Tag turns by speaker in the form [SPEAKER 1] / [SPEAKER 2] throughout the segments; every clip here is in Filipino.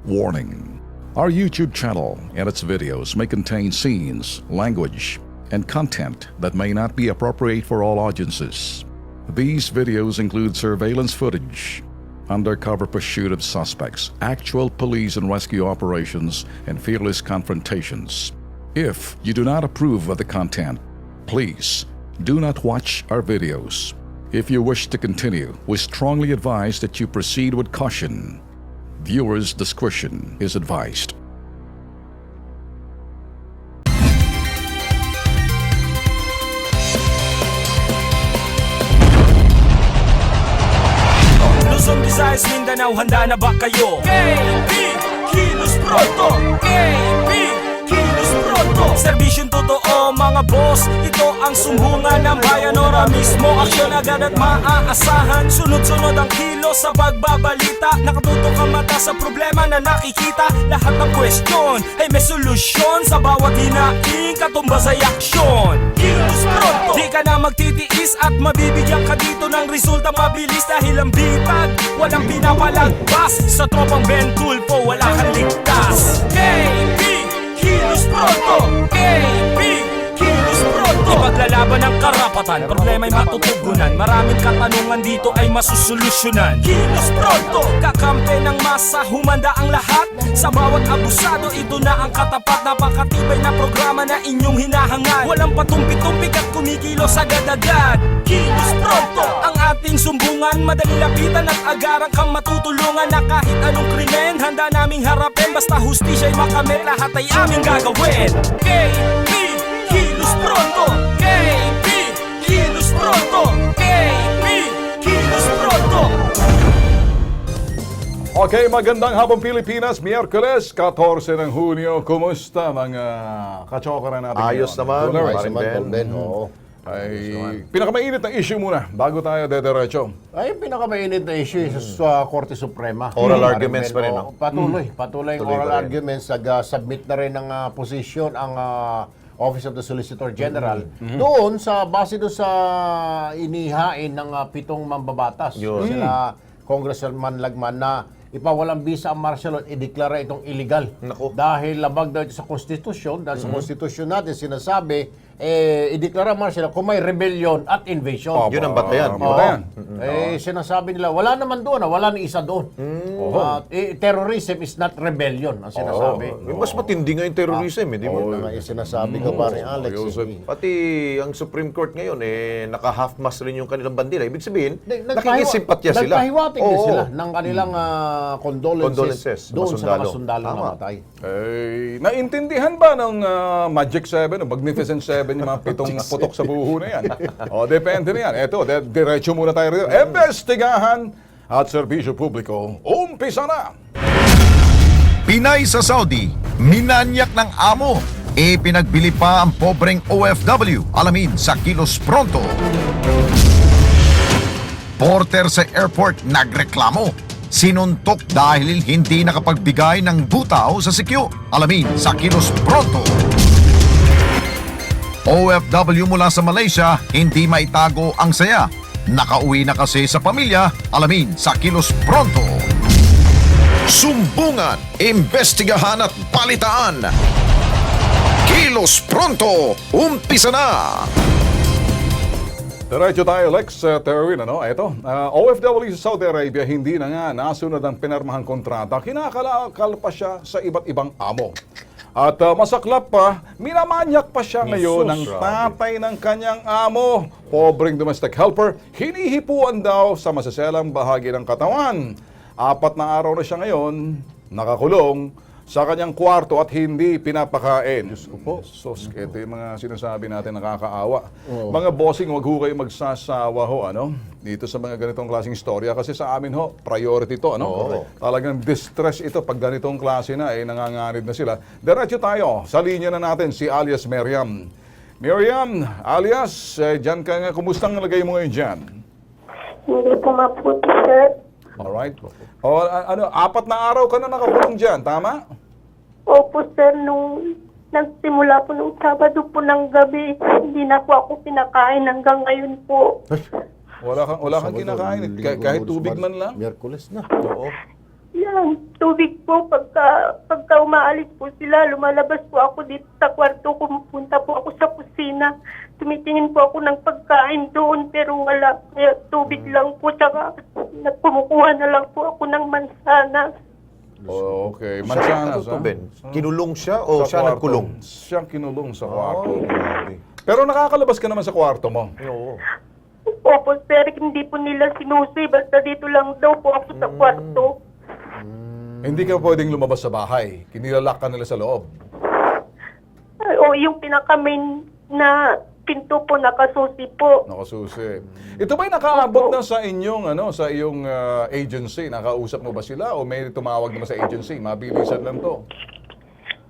[SPEAKER 1] Warning: our YouTube channel and its videos may contain scenes, language, and content that may not be appropriate for all audiences. These videos include surveillance footage, undercover pursuit of suspects, actual police and rescue operations, and fearless confrontations. If you do not approve of the content, please do not watch our videos. If you wish to continue, we strongly advise that you proceed with caution. Viewers' discretion is advised.
[SPEAKER 2] Luzon, Visayas, Mindanao, handa na ba kayo? KB, Kilos Pronto! KB, Kilos Pronto! Serbisyong totoo mga boss, ito ang sumbungan ng bayan. Ora mismo, aksyon agad at maaasahan. Sunod-sunod ang kilos sa pagbabalita. Nakatutok ang mata sa problema na nakikita. Lahat ng question ay may solusyon. Sa bawat hinaing katumbas ay aksyon. Kilos Pronto! Di ka na magtitiis at mabibigyan ka dito ng resulta mabilis. Dahil ang bitag, walang pinapalagpas. Sa tropang Ben Tulfo, wala kang ligtas. KB, Kilos Pronto! KB, Kilos Pronto! Ipaglalaban ng karapatan, problema'y matutugunan. Maraming katanungan dito ay masusolusyonan. Kilos Pronto! Kakampi ng masa, humanda ang lahat. Sa bawat abusado, ito na ang katapat. Napakatibay na programa na inyong hinahangad. Walang patumpik-tumpik at kumikilos agad-agad. Kilos Pronto! Ang ating sumbungan, madali lapitan at agarang kang matutulungan. Na kahit anong krimen, handa naming harapin. Basta hustisya'y makamit, lahat ay aming gagawin. KB, Kilos Pronto! KB, Kilos Pronto! KB, Kilos Pronto!
[SPEAKER 1] Okay, magandang hapon Pilipinas, Miyerkules, 14 ng Hunyo. Kumusta mga kachokaran natin?
[SPEAKER 3] Ayos naman,
[SPEAKER 1] Tuloy.
[SPEAKER 3] Maring Ben. Oo.
[SPEAKER 1] Ay, pinakamainit na issue muna bago tayo dediretso.
[SPEAKER 3] Ay, pinakamainit na issue sa Korte Suprema.
[SPEAKER 4] Oral
[SPEAKER 3] Maring
[SPEAKER 4] arguments
[SPEAKER 3] Ben,
[SPEAKER 4] pa rin,
[SPEAKER 3] oo.
[SPEAKER 4] no?
[SPEAKER 3] Patuloy ang
[SPEAKER 4] Tuloy
[SPEAKER 3] oral
[SPEAKER 4] pa rin.
[SPEAKER 3] arguments. Submit na rin ng posisyon ang Office of the Solicitor General. Doon, base doon sa inihain ng 7 mambabatas.
[SPEAKER 4] Yun.
[SPEAKER 3] Sila Congressman Lagman na ipawalang bisa ang martial law at ideklara itong illegal.
[SPEAKER 4] Naku.
[SPEAKER 3] Dahil labag daw ito sa konstitusyon, dahil sa konstitusyon natin sinasabi, ideklara martial law kung may rebellion at invasion.
[SPEAKER 4] Yun ang batayan.
[SPEAKER 1] Batayan.
[SPEAKER 3] Sinasabi nila, wala naman doon, wala nang isa doon. Terrorism is not rebellion, ang sinasabi.
[SPEAKER 4] Mas matindi nga yung terrorism, di ba?
[SPEAKER 3] Yun na nga yung sinasabi ko, pare Alex.
[SPEAKER 1] Joseph.
[SPEAKER 4] Pati ang Supreme Court ngayon, naka-half-mast rin yung kanilang bandila. Ibig sabihin,
[SPEAKER 3] Nagpahiwa-
[SPEAKER 4] nakikisimpatya sila.
[SPEAKER 3] Nagpahiwatig din
[SPEAKER 4] Oo.
[SPEAKER 3] sila ng kanilang condolences
[SPEAKER 4] Sa
[SPEAKER 3] doon sa mga
[SPEAKER 4] sundalo.
[SPEAKER 3] sundalo na
[SPEAKER 4] Tama.
[SPEAKER 3] matay.
[SPEAKER 1] Eh, naintindihan ba ng Magic 7 o Magnificent 7 yung mga 7 putok sa buho na yan? O, depende na yan. Eto, diretso muna tayo rito. Investigahan at serbisyo publiko. Umpisa na!
[SPEAKER 5] Pinay sa Saudi, minanyak ng amo. Pinagbili pa ang pobreng OFW. Alamin sa Kilos Pronto. Porter sa airport nagreklamo. Sinuntok dahil hindi nakapagbigay ng butaw sa sikyo. Alamin sa Kilos Pronto. OFW mula sa Malaysia, hindi maitago ang saya. Nakauwi na kasi sa pamilya. Alamin sa Kilos Pronto. Sumbungan, imbestigahan at balitaan. Kilos Pronto, umpisa na!
[SPEAKER 1] Diretso tayo, Lex Terwin. Ito, OFW sa Saudi Arabia, hindi na nga nasunod ang pinarmahang kontrata. Kinakalakal pa siya sa iba't ibang amo. At masaklap pa, minamanyak pa siya ngayon ng tatay ng kanyang amo. Pobreng domestic helper, hinihipuan daw sa masaselang bahagi ng katawan. 4 na araw na siya ngayon, nakakulong sa kanyang kwarto at hindi pinapakain. Diyos ko po. Sos, ito yung mga sinasabi natin nakakaawa. Mga bossing, wag ho kayo magsasawa ho, dito sa mga ganitong klaseng istorya. Kasi sa amin ho, priority to, Talagang distress ito pag ganitong klase na, nanganganib na sila. Diretso tayo, sa linya na natin si alias Miriam. Miriam, alias, dyan ka nga, kumustang nalagay mo ngayon dyan?
[SPEAKER 6] Hindi po maputi, sir.
[SPEAKER 1] Alright. 4 na araw ka na nakakulong dyan, tama?
[SPEAKER 6] Opo, sir. Nung nagsimula po nung Sabado po ng gabi, hindi na po ako pinakain hanggang ngayon po.
[SPEAKER 1] Wala kang kinakain, kahit tubig man lang?
[SPEAKER 3] Miyerkules na.
[SPEAKER 4] Oo.
[SPEAKER 6] Yan, tubig po. Pagka umaalis po sila, lumalabas po ako dito sa kwarto. Pumupunta po ako sa kusina. Tumitingin po ako ng pagkain doon pero wala. Kaya tubig lang po. Tsaka nagpumukuha na lang po ako ng mansanas.
[SPEAKER 1] Oh, okay.
[SPEAKER 4] Siya,
[SPEAKER 1] Mansanas,
[SPEAKER 4] ano to, Ben? Kinulong siya o
[SPEAKER 1] Sa
[SPEAKER 4] siya
[SPEAKER 1] kwarto.
[SPEAKER 4] nagkulong?
[SPEAKER 1] Siyang kinulong sa kwarto.
[SPEAKER 4] Oh, grabe.
[SPEAKER 1] Pero nakakalabas ka naman sa kwarto mo.
[SPEAKER 4] Oo.
[SPEAKER 6] Opo, sir, hindi po nila sinusi. Basta dito lang daw po ako sa kwarto.
[SPEAKER 1] Hindi ka pwedeng lumabas sa bahay. Kinilalak ka nila sa loob.
[SPEAKER 6] Ay, o yung pinaka-main na pinto po nakasusi po.
[SPEAKER 1] Nakasusi. Ito ba'y nakaabot na sa inyong sa iyong agency? Nakausap mo ba sila o may tumawag naman sa agency? Mabilisan lang to.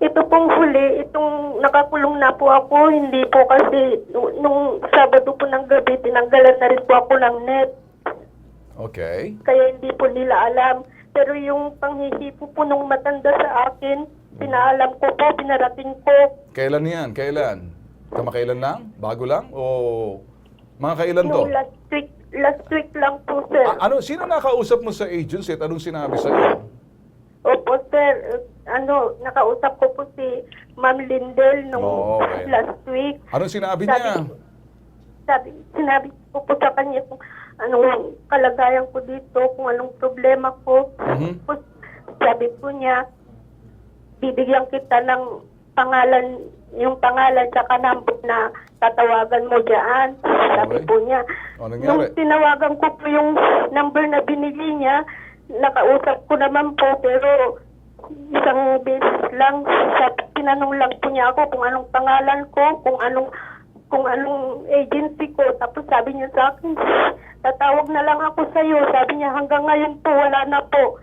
[SPEAKER 6] Ito pong huli, itong nakakulong na po ako, hindi po kasi nung Sabado po ng gabi, tinanggalan na rin po ako ng net.
[SPEAKER 1] Okay.
[SPEAKER 6] Kaya hindi po nila alam. Pero yung panghihipo po nung matanda sa akin, pinaalam ko po, pinarating ko.
[SPEAKER 1] Kailan yan? Kailan? Kamakailan lang? Bago lang? O mga kailan to?
[SPEAKER 6] Nung last week lang po, sir.
[SPEAKER 1] Sino nakausap mo sa agency at anong sinabi sa iyo?
[SPEAKER 6] Opo, sir. Nakausap ko po si Ma'am Lindel nung
[SPEAKER 1] Okay.
[SPEAKER 6] last week.
[SPEAKER 1] Anong sinabi niya?
[SPEAKER 6] Sinabi ko po sa kanya kung anong kalagayan ko dito, kung anong problema ko. Tapos sabi po niya, bibigyan kita ng pangalan, yung pangalan sa number na tatawagan mo dyan. Sabi
[SPEAKER 1] Okay.
[SPEAKER 6] po niya.
[SPEAKER 1] Ano nangyari?
[SPEAKER 6] Nung tinawagan ko po yung number na binigay niya, nakausap ko naman po, pero isang beses lang, tinanong lang po niya ako kung anong pangalan ko, kung anong agency ko. Tapos sabi niya sa akin, tatawag na lang ako sa iyo. Sabi niya, hanggang ngayon po, wala na po.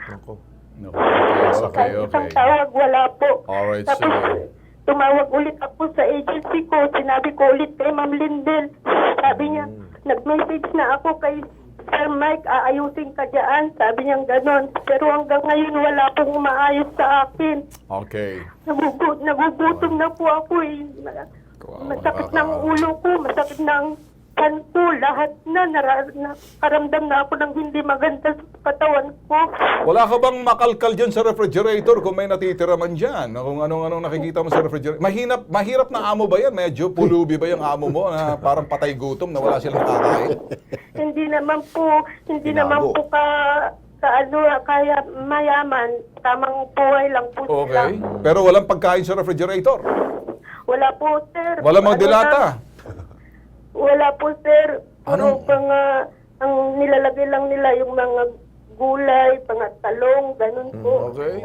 [SPEAKER 1] Okay.
[SPEAKER 6] Kahit isang tawag, wala po.
[SPEAKER 1] Alright,
[SPEAKER 6] Tapos
[SPEAKER 1] sige.
[SPEAKER 6] tumawag ulit ako sa agency ko. Sinabi ko ulit kay Ma'am Lindel. Sabi niya, nag-message na ako kay Sir Mike, aayusin ka dyan. Sabi niya gano'n. Pero hanggang ngayon wala pong umaayos sa akin.
[SPEAKER 1] Okay.
[SPEAKER 6] Nagugutom na po ako eh. Masakit ng ulo ko, masakit ng tiyan ko, lahat na. Nakaramdam na ako ng hindi maganda sa katawan ko.
[SPEAKER 1] Wala ka bang makalkal dyan sa refrigerator kung may natitira man dyan? Kung anong nakikita mo sa refrigerator? Mahirap na amo ba yan? Medyo pulubi ba yung amo mo na parang patay gutom na wala silang nakakain?
[SPEAKER 6] Hindi naman po kaya mayaman. Tamang buhay lang po sila.
[SPEAKER 1] Okay. Pero walang pagkain sa refrigerator?
[SPEAKER 6] Wala po, sir.
[SPEAKER 1] Walang mga dilata?
[SPEAKER 6] Wala po, sir.
[SPEAKER 1] Ano?
[SPEAKER 6] Ang nilalagay lang nila yung mga gulay, mga talong, ganun po.
[SPEAKER 1] okay.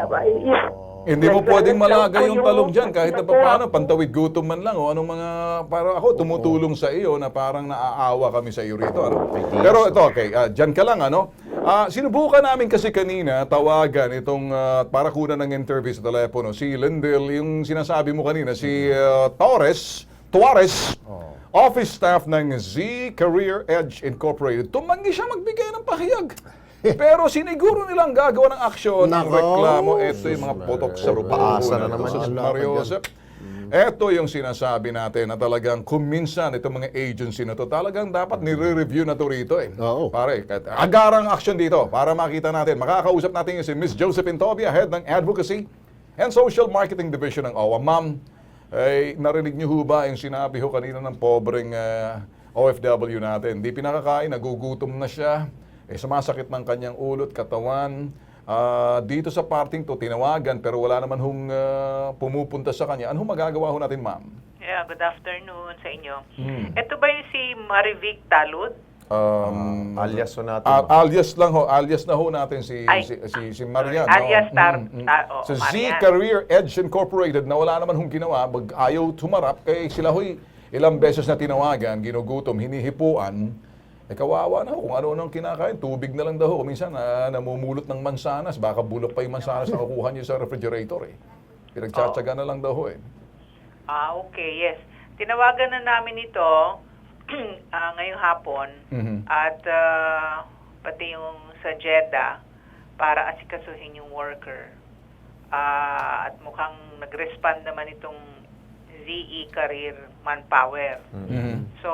[SPEAKER 6] Hindi
[SPEAKER 1] Hindi mo pwedeng malagay yung talong dyan kahit na paano, pantawid gutom man lang o anong mga, para ako tumutulong sa iyo na parang naaawa kami sa iyo rito. Ano? Pero ito, okay, dyan ka lang, sinubukan namin kasi kanina, tawagan itong, para kunan ng interview sa telepono, si Lindel, yung sinasabi mo kanina, si Tuarez, office staff ng Z Career Edge Incorporated. Tumanggi siya magbigay ng pahayag. Pero siniguro nilang gagawa ng aksyon, ng
[SPEAKER 3] Nako.
[SPEAKER 1] reklamo. Ito yung mga putok sa
[SPEAKER 4] Pero paasa na naman
[SPEAKER 1] Sus
[SPEAKER 3] yan.
[SPEAKER 1] Mario Josep. Ito yung sinasabi natin na talagang kuminsan itong mga agency na to talagang dapat nire-review na to rito eh.
[SPEAKER 3] Oo.
[SPEAKER 1] Pare, agarang action dito para makita natin. Makakausap natin yung si Miss Josephine Tobia, Head ng Advocacy and Social Marketing Division ng OWA. Ma'am, narinig niyo ho ba yung sinabi ho kanina ng pobreng OFW natin? Di pinakakain, nagugutom na siya. Sumasakit ng kanyang ulot, katawan. Dito sa parting to, tinawagan pero wala naman hong pumupunta sa kanya. Ano magagawa ho natin, ma'am?
[SPEAKER 7] Yeah, good afternoon sa inyo. Ito ba yung si Marivic Talud?
[SPEAKER 4] Alias so natin.
[SPEAKER 1] Alias na ho natin si Marian.
[SPEAKER 7] Alias
[SPEAKER 1] So Z
[SPEAKER 7] Marian.
[SPEAKER 1] Career Edge Incorporated na wala naman hong ginawa, ayaw tumarap, kaya sila ho'y ilang beses na tinawagan, ginugutom, hinihipuan. Kawawa na ho, kung ano-ano kinakain, tubig na lang daw ho. Minsan namumulot ng mansanas, baka bulok pa yung mansanas na kukuha niyo sa refrigerator eh. Pinagtsatsaga na lang daw ho eh.
[SPEAKER 7] Okay, yes. Tinawagan na namin ito ngayong hapon at pati yung sa Jeddah para asikasuhin yung worker. At mukhang nag-respond naman itong ZE Career Manpower. So,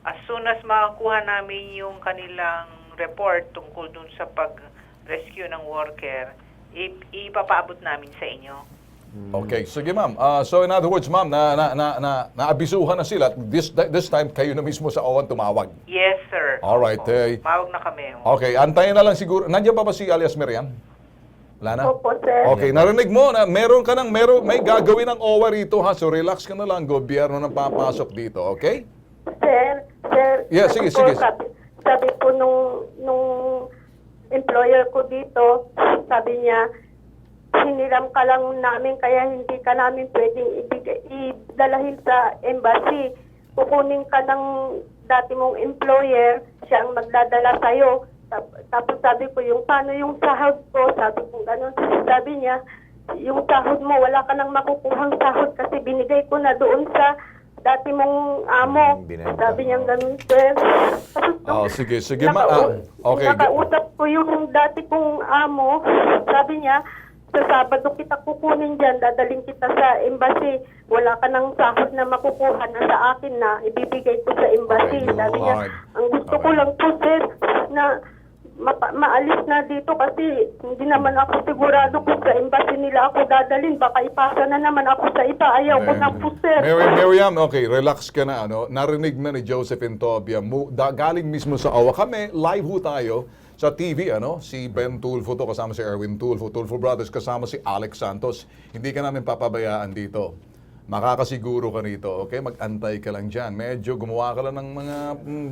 [SPEAKER 7] as soon as makakuha namin yung kanilang report tungkol dun sa rescue ng worker, ipapaabot namin sa inyo.
[SPEAKER 1] Okay, sige ma'am. So in other words, ma'am, naabisuhan na sila. This time, kayo na mismo sa OWA tumawag.
[SPEAKER 7] Yes, sir.
[SPEAKER 1] Alright,
[SPEAKER 7] Opo.
[SPEAKER 1] eh.
[SPEAKER 7] Mawag na kami.
[SPEAKER 1] Okay, antayin na lang siguro. Nandiyan pa ba si alias Miriam? Wala na?
[SPEAKER 6] Opo, sir.
[SPEAKER 1] Okay, narinig mo na may gagawin ng OWA rito ha. So relax ka na lang, gobyerno nang papasok dito, okay?
[SPEAKER 6] Sir,
[SPEAKER 1] Yeah, sige, sige.
[SPEAKER 6] Sabi po nung employer ko dito, sabi niya, hiniram ka lang namin kaya hindi ka namin pwedeng idalahin sa embassy. Kukunin ka ng dati mong employer, siya ang magdadala sa'yo. Tapos sabi ko, paano yung sahod ko? Sabi ko, gano'n. Sabi niya, yung sahod mo, wala ka nang makukuhang sahod kasi binigay ko na doon sa dati mong amo.
[SPEAKER 4] Binenta.
[SPEAKER 6] Sabi niya gano'n, sir. Tapos,
[SPEAKER 1] Sige, okay.
[SPEAKER 6] nakausap ko yung dati kong amo. Sabi niya, sa Sabado kita kukunin dyan, dadaling kita sa embassy. Wala ka ng sahod na makukuha na sa akin na ibibigay ko sa embassy.
[SPEAKER 1] Okay.
[SPEAKER 6] Sabi niya,
[SPEAKER 1] Alright.
[SPEAKER 6] ang gusto ko lang po, sir, na maalis na dito kasi hindi naman ako sigurado kung sa embassy nila ako dadalhin. Baka ipasa na naman ako sa iba. Ayaw ko na po, sir.
[SPEAKER 1] Miriam, okay, relax ka na. Narinig na ni Josephine Tobia. Galing mismo sa OWA. Kami, live ho tayo sa TV, si Ben Tulfo to, kasama si Erwin Tulfo Brothers, kasama si Alex Santos. Hindi ka namin papabayaan dito. Makakasiguro ka rito, okay? Mag-antay ka lang dyan. Medyo gumawa ka lang ng mga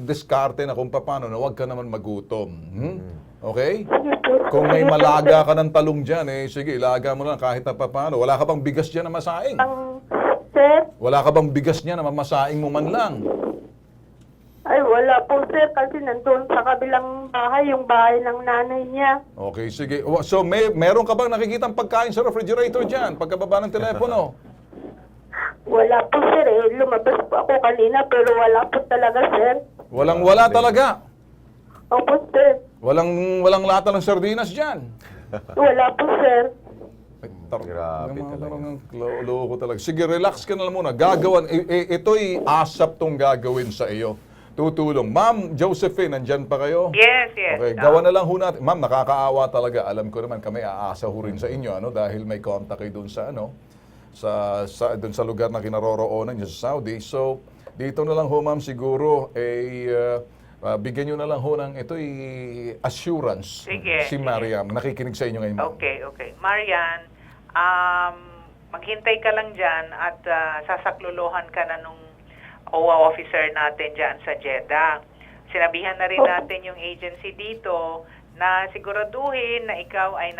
[SPEAKER 1] diskarte na kung paano na huwag ka naman magutom. Okay? Kung may malaga ka ng talong dyan, sige, ilaga mo lang kahit na paano. Wala ka bang bigas dyan na masaing?
[SPEAKER 6] Sir?
[SPEAKER 1] Wala ka bang bigas dyan na mamasaing mo man lang?
[SPEAKER 6] Ay, wala po, sir, kasi nandun sa kabilang bahay, yung bahay ng nanay niya.
[SPEAKER 1] Okay, sige. So, meron ka bang nakikitang pagkain sa refrigerator dyan pagkababa ng telepono?
[SPEAKER 6] Wala po, sir, lumabas po ako kanina, pero wala po talaga, sir.
[SPEAKER 1] Wala talaga.
[SPEAKER 6] Opo, sir.
[SPEAKER 1] Walang lata ng sardinas dyan.
[SPEAKER 6] Wala po, sir.
[SPEAKER 4] Grabe talaga.
[SPEAKER 1] Loko talaga. Sige, relax ka na lang muna. Gagawan. Ito'y asap tong gagawin sa iyo. Tutulong. Ma'am Josephine, nandyan pa kayo?
[SPEAKER 7] Yes.
[SPEAKER 1] Okay, gawa na lang ho natin. Ma'am, nakakaawa talaga. Alam ko naman kami aasa ho rin sa inyo dahil may contact kayo doon sa doon sa lugar na kinaroroonan niyo sa Saudi. So, dito na lang ho ma'am siguro bigyan niyo na lang ho ng assurance
[SPEAKER 7] Sige,
[SPEAKER 1] si Mariam. Nakikinig sa inyo ngayon, ma'am.
[SPEAKER 7] Okay. Marian, maghintay ka lang dyan at sasaklolohan ka na nung OWA officer natin dyan sa Jeddah. Sinabihan na rin natin yung agency dito na siguraduhin na ikaw ay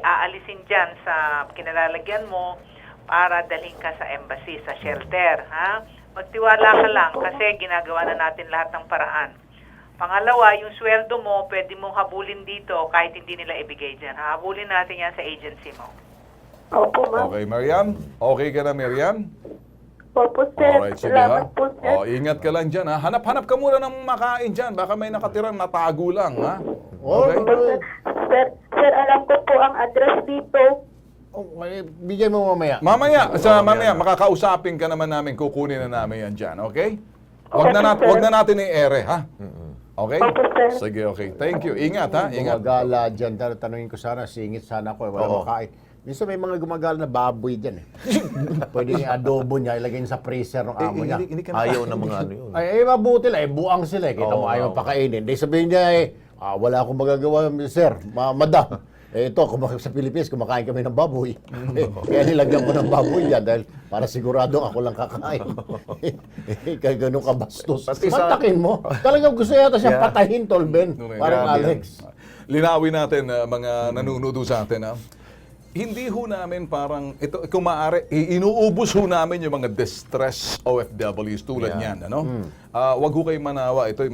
[SPEAKER 7] aalisin dyan sa kinalalagyan mo para dalhin ka sa embassy, sa shelter. Ha? Magtiwala ka lang kasi ginagawa na natin lahat ng paraan. Pangalawa, yung sweldo mo, pwede mong habulin dito kahit hindi nila ibigay dyan. Habulin natin yan sa agency mo.
[SPEAKER 6] Opo, ma'am.
[SPEAKER 1] Okay, Mariam? Okay ka na, Mariam?
[SPEAKER 6] Opo, sir.
[SPEAKER 1] Alright, sige ha.
[SPEAKER 6] Salamat po, sir.
[SPEAKER 1] Ingat ka lang dyan ha. Hanap-hanap ka muna ng makain dyan. Baka may nakatirang natago lang ha. Okay?
[SPEAKER 6] Opo, sir, alam ko po ang address dito.
[SPEAKER 3] Bigyan mo mamaya.
[SPEAKER 1] Mamaya, makakausapin ka naman namin, kukunin na namin yan dyan, okay? Wag na natin i-ere, ha? Okay?
[SPEAKER 6] Opo, sir.
[SPEAKER 1] Sige, okay. Thank you. Ingat, ha? Ingat.
[SPEAKER 3] Gumagala dyan. Tanungin ko sana, singit sana ako. Wala makain. Minsan may mga gumagala na baboy dyan. Pwede yung adobo niya, ilagay niya sa freezer ng amo niya.
[SPEAKER 4] Ayaw ng mga ano yun.
[SPEAKER 3] Ay, mabuti lang. Buang sila. Kita mo ayaw pakainin. Di sabihin niya, wala akong magagawa, sir. Madam. Ito, sa Pilipinas, kumakain kami ng baboy. Kaya nilagyan ko ng baboy yan dahil para sigurado ako lang kakain. Kaya ganun ka bastos. Patakin mo. Talagang gusto yata siya patahin, Tolben. Parang Alex.
[SPEAKER 1] Linawin natin, mga nanunood sa atin, ha? Hindi ho namin parang, ito, kung maaari, inuubos ho namin yung mga distress OFWs tulad niyan, wag ho kayo manawa. Ito,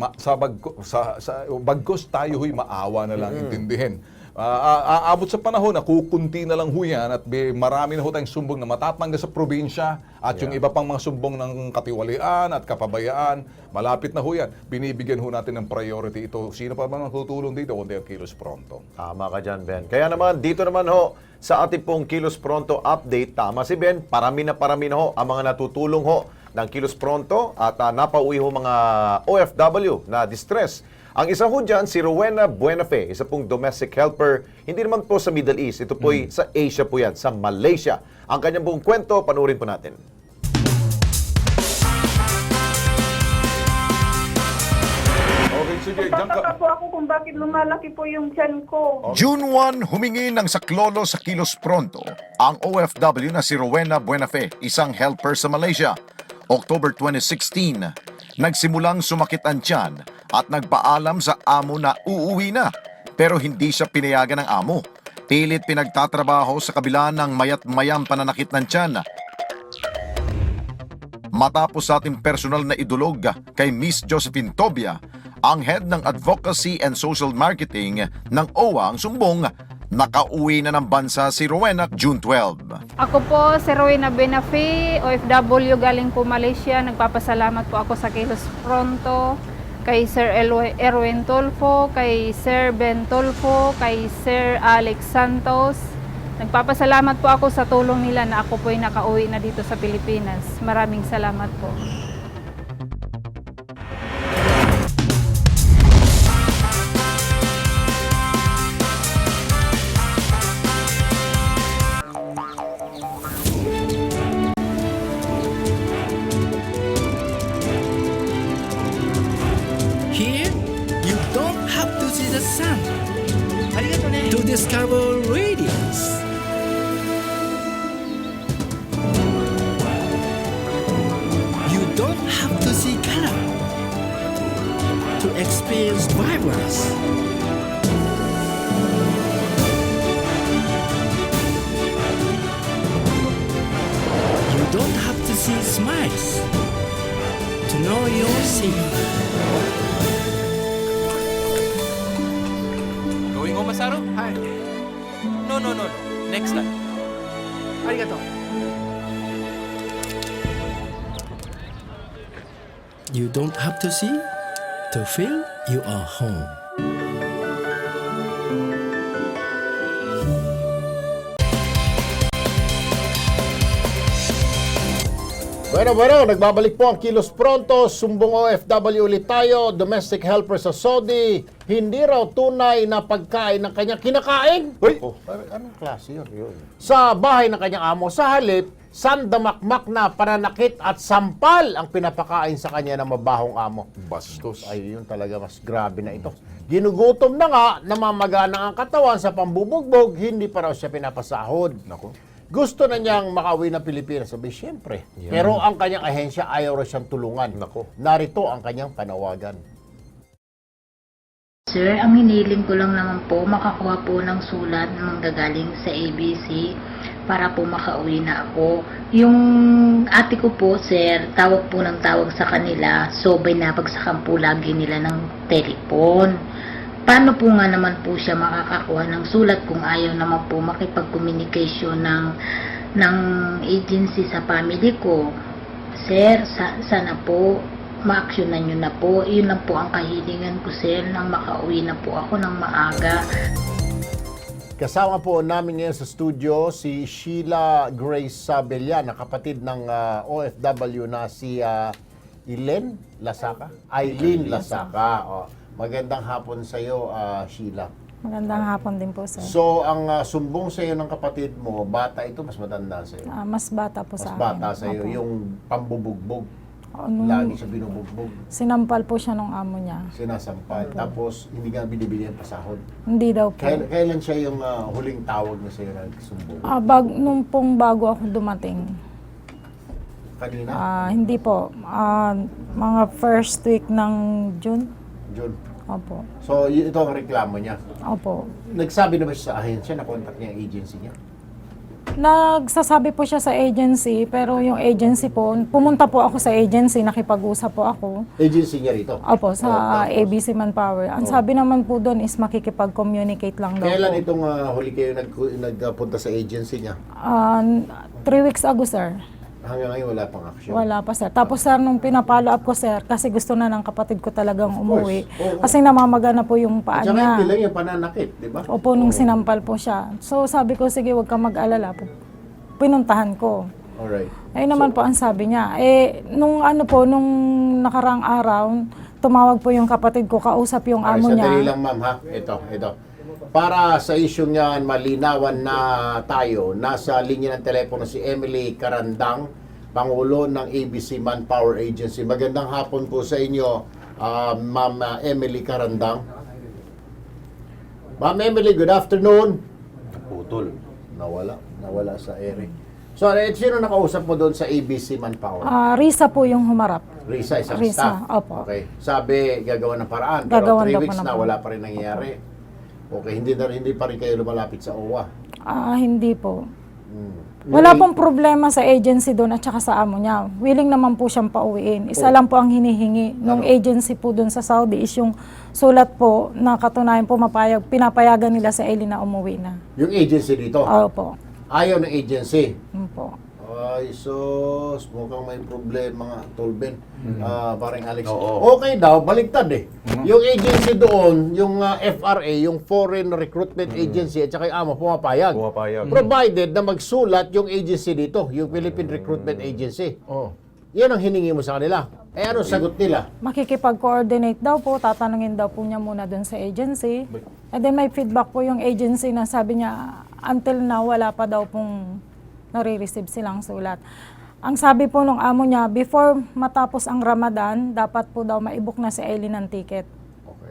[SPEAKER 1] bagkos tayo ho'y maawa na lang, intindihin. Aabot sa panahon na kukunti na lang ho yan at marami na ho tayong sumbong na matatangga sa probinsya at yung iba pang mga sumbong ng katiwalian at kapabayaan, malapit na ho yan. Binibigyan ho natin ng priority ito. Sino pa man ang tutulong dito kundi ang Kilos Pronto?
[SPEAKER 4] Tama ka dyan, Ben. Kaya naman, dito naman ho, sa ating pong Kilos Pronto update, tama si Ben, parami na ho ang mga natutulong ho ng Kilos Pronto at napauwi ho mga OFW na distress. Ang isa ho dyan, si Rowena Buenafe, isa pong domestic helper, hindi naman po sa Middle East, ito po sa Asia po yan, sa Malaysia. Ang kanyang buong kwento, panurin po natin.
[SPEAKER 1] Okay, sige, diyan ka.
[SPEAKER 6] Nagtataka po ako kung bakit lumalaki po yung tiyan ko.
[SPEAKER 5] June 1, humingi ng saklolo sa Kilos Pronto ang OFW na si Rowena Buenafe, isang helper sa Malaysia. October 2016, nagsimulang sumakit ang tiyan at nagpaalam sa amo na uuwi na. Pero hindi siya pinayagan ng amo. Pilit pinagtatrabaho sa kabila ng mayat-mayang pananakit ng tiyan. Matapos sa ating personal na idulog kay Miss Josephine Tobia, ang head ng Advocacy and Social Marketing ng OWA ang sumbong, nakauwi na ng bansa si Rowena June 12.
[SPEAKER 8] Ako po si Rowena Buenafe, OFW galing po Malaysia. Nagpapasalamat po ako sa Kilos Pronto, kay Sir Erwin Tulfo, kay Sir Ben Tulfo, kay Sir Alex Santos. Nagpapasalamat po ako sa tulong nila na ako po ay nakauwi na dito sa Pilipinas. Maraming salamat po.
[SPEAKER 9] Here, you don't have to see the sun to discover radiance. You don't have to see color to experience vibrance. You don't have to see smiles to know you're seen.
[SPEAKER 2] Going home, Masaru?
[SPEAKER 9] Hi.
[SPEAKER 2] No. Next time.
[SPEAKER 9] Arigato. You don't have to see to feel you are home.
[SPEAKER 3] Bueno, nagbabalik po ang Kilos Pronto, sumbong OFW ulit tayo, domestic helper sa Saudi, hindi raw tunay na pagkain ng kanyang kinakain.
[SPEAKER 1] Uy!
[SPEAKER 3] Anong klase yun? Sa bahay ng kanyang amo, sa halip, sandamakmak na pananakit at sampal ang pinapakain sa kanya ng mabahong amo.
[SPEAKER 1] Bastos.
[SPEAKER 3] Ay, yun talaga mas grabe na ito. Ginugutom na nga, namamagana ang katawan sa pambubugbog, hindi pa raw siya pinapasahod.
[SPEAKER 1] Nako.
[SPEAKER 3] Gusto na niyang makauwi ng Pilipinas. Sabi, siyempre. Pero ang kanyang ahensya ayaw raw siyang tulungan.
[SPEAKER 1] Nako.
[SPEAKER 3] Narito ang kanyang panawagan.
[SPEAKER 10] Sir, ang hiniling ko lang naman po, makakuha po ng sulat na manggagaling sa ABC para po makauwi na ako. Yung ate ko po, sir, tawag po ng tawag sa kanila, so binabagsakan po lagi nila ng telepon. Paano po nga naman po siya makakakuha ng sulat kung ayaw naman po makipag-communication ng agency sa family ko? Sir, sana po ma-actionan nyo na po. Yun lang po ang kahilingan ko, sir, nang makauwi na po ako ng maaga.
[SPEAKER 3] Kasama po namin ngayon sa studio si Sheila Grace Sabellan, na kapatid ng OFW na si Eileen Lasaka. Oh. Magandang hapon sa iyo, Sheila.
[SPEAKER 8] Magandang hapon din po, sir.
[SPEAKER 3] So, ang sumbong sa iyo ng kapatid mo, bata ito, mas matanda sa iyo.
[SPEAKER 8] Mas bata po
[SPEAKER 3] Mas
[SPEAKER 8] sa akin.
[SPEAKER 3] bata sa iyo,
[SPEAKER 8] Opo.
[SPEAKER 3] yung pambubugbog.
[SPEAKER 8] Nung
[SPEAKER 3] Lagi siya binubugbog,
[SPEAKER 8] sinampal po siya ng amo niya.
[SPEAKER 3] sinasampal. Tapos, hindi nga binibigyan ng pasahod.
[SPEAKER 8] Hindi daw po.
[SPEAKER 3] Kailan siya yung huling tawag na sa iyo nagsumbong?
[SPEAKER 8] Nung pong bago ako dumating,
[SPEAKER 3] Kanina?
[SPEAKER 8] hindi po. Mga first week ng June.
[SPEAKER 3] June.
[SPEAKER 8] Opo.
[SPEAKER 3] So, ito ang reklamo niya.
[SPEAKER 8] Opo.
[SPEAKER 3] Nagsabi na ba siya sa ahensya, na-contact niya ang agency niya?
[SPEAKER 8] Nagsasabi po siya sa agency, pero yung agency po, pumunta po ako sa agency, nakipag-usap po ako.
[SPEAKER 3] Agency niya rito?
[SPEAKER 8] Opo, sa
[SPEAKER 3] tapos?
[SPEAKER 8] ABC Manpower. Ang sabi naman po doon is makikipag-communicate lang daw
[SPEAKER 3] Kailan
[SPEAKER 8] po.
[SPEAKER 3] itong huli kayo nagpunta sa agency niya?
[SPEAKER 8] 3 weeks ago, sir.
[SPEAKER 3] Hanggang ngayon wala pang action?
[SPEAKER 8] Wala pa, sir. Tapos, sir, nung pinapalo up ko, sir, kasi gusto na ng kapatid ko talagang umuwi.
[SPEAKER 3] Oo.
[SPEAKER 8] Kasi namamaga na po yung paa
[SPEAKER 3] At saka
[SPEAKER 8] niya.
[SPEAKER 3] hindi lang yung pananakit, di ba?
[SPEAKER 8] Opo, nung sinampal po siya. So, sabi ko, sige, huwag ka mag-alala. Pinuntahan ko.
[SPEAKER 3] Alright.
[SPEAKER 8] Ayun naman po ang sabi niya. Nung nakarang araw,
[SPEAKER 11] tumawag po yung kapatid ko, kausap yung amo
[SPEAKER 3] Sandali
[SPEAKER 11] niya.
[SPEAKER 3] lang, ma'am, ha? Ito. Para sa isyong yan, malinawan na tayo, nasa linya ng telepono si Emily Carandang, Pangulo ng ABC Manpower Agency. Magandang hapon po sa inyo, Ma'am Emily Carandang. Ma'am Emily, good afternoon. Putol. Nawala sa ere. So, sino nakausap mo doon sa ABC Manpower?
[SPEAKER 11] Risa po yung humarap.
[SPEAKER 3] Risa, isang
[SPEAKER 11] Risa,
[SPEAKER 3] staff.
[SPEAKER 11] opo.
[SPEAKER 3] Okay. Sabi, gagawa ng paraan. Pero
[SPEAKER 11] Gagawan
[SPEAKER 3] 3
[SPEAKER 11] daw po
[SPEAKER 3] weeks
[SPEAKER 11] ng
[SPEAKER 3] na,
[SPEAKER 11] paraan.
[SPEAKER 3] wala pa rin nangyayari. Okay, hindi pa rin kayo lumalapit sa OWA.
[SPEAKER 11] Hindi po. Wala pong problema sa agency doon at saka sa amo niya. Willing naman po siyang pauwiin. Isa lang po ang hinihingi nung agency po doon sa Saudi is yung sulat po na katunayan po pinapayagan nila sa Eli na umuwi na.
[SPEAKER 3] Yung agency dito,
[SPEAKER 11] Opo.
[SPEAKER 3] ayaw ng agency.
[SPEAKER 11] Po.
[SPEAKER 3] Ay, sus, mukhang may problema nga, Tolben. Parang Alex.
[SPEAKER 4] Oo.
[SPEAKER 3] Okay daw, baligtad eh. Yung agency doon, yung FRA, yung Foreign Recruitment Agency, at saka yung amo, pumapayag. Provided na magsulat yung agency dito, yung Philippine Recruitment Agency. Yan ang hiningi mo sa kanila. Eh, anong sagot nila?
[SPEAKER 11] Makikipag-coordinate daw po, tatanungin daw po niya muna doon sa agency. And then may feedback po yung agency na sabi niya, until now, wala pa daw pong nare-receive silang sulat. Ang sabi po nung amo niya, before matapos ang Ramadan, dapat po daw maibok na si Eli ng ticket.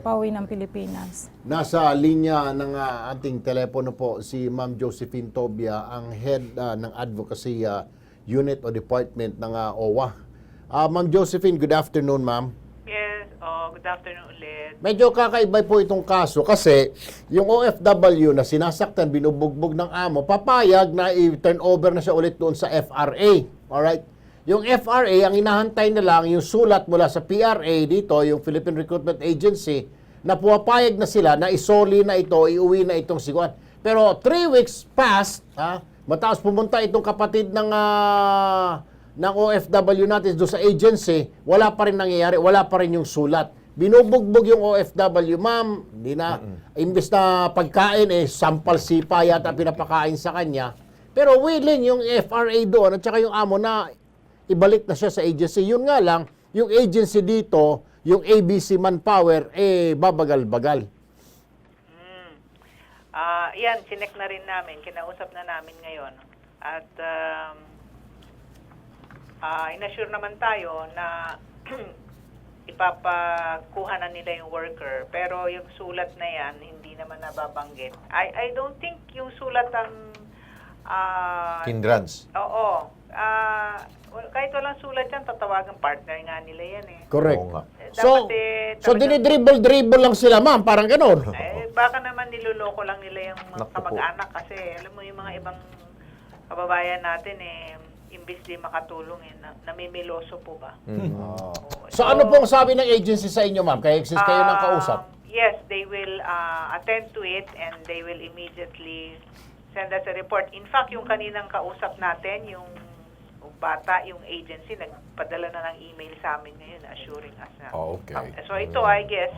[SPEAKER 11] Pauwi ng Pilipinas.
[SPEAKER 3] Nasa linya ng ating telepono po si Ma'am Josephine Tobia, ang head ng advocacy unit o department ng OWA. Ma'am Josephine, good afternoon, ma'am.
[SPEAKER 7] Yes, good afternoon ulit.
[SPEAKER 3] Medyo kakaiba po itong kaso kasi yung OFW na sinasaktan, binubugbog ng amo, papayag na i-turn over na siya ulit doon sa FRA. Alright? Yung FRA, ang inahantay na lang yung sulat mula sa PRA dito, yung Philippine Recruitment Agency, na puwapayag na sila na isoli na ito, iuwi na itong siguan. Pero 3 weeks past, matapos pumunta itong kapatid ng OFW natin doon sa agency, wala pa rin nangyayari, wala pa rin yung sulat. Binubugbog yung OFW, ma'am, di na, imbes na pagkain, sampal sipa yata pinapakain sa kanya. Pero willing yung FRA doon at saka yung amo na ibalik na siya sa agency. Yun nga lang, yung agency dito, yung ABC Manpower, babagal-bagal.
[SPEAKER 7] Yan, sinek na rin namin, kinausap na namin ngayon. At inassure naman tayo na ipapakuha na nila yung worker. Pero yung sulat na yan, hindi naman nababanggit. I don't think yung sulat ang
[SPEAKER 4] Hindrance.
[SPEAKER 7] Oo. Kahit walang sulat yan, tatawagan partner nga nila yan eh.
[SPEAKER 3] Correct.
[SPEAKER 4] Oo nga.
[SPEAKER 3] So dinidribble-dribble lang sila, ma'am, parang gano'n.
[SPEAKER 7] Baka naman niloloko lang nila yung mga
[SPEAKER 4] Naku po.
[SPEAKER 7] kamag-anak kasi alam mo yung mga ibang kababayan natin imbis di makatulong namimiloso po ba?
[SPEAKER 3] So ano pong sabi ng agency sa inyo, ma'am? Kaya exist kayo ng kausap?
[SPEAKER 7] Yes, they will attend to it and they will immediately send us a report. In fact, yung kaninang kausap natin, yung bata, yung agency, nagpadala na ng email sa amin ngayon assuring us na.
[SPEAKER 1] Okay.
[SPEAKER 7] So ito, I guess,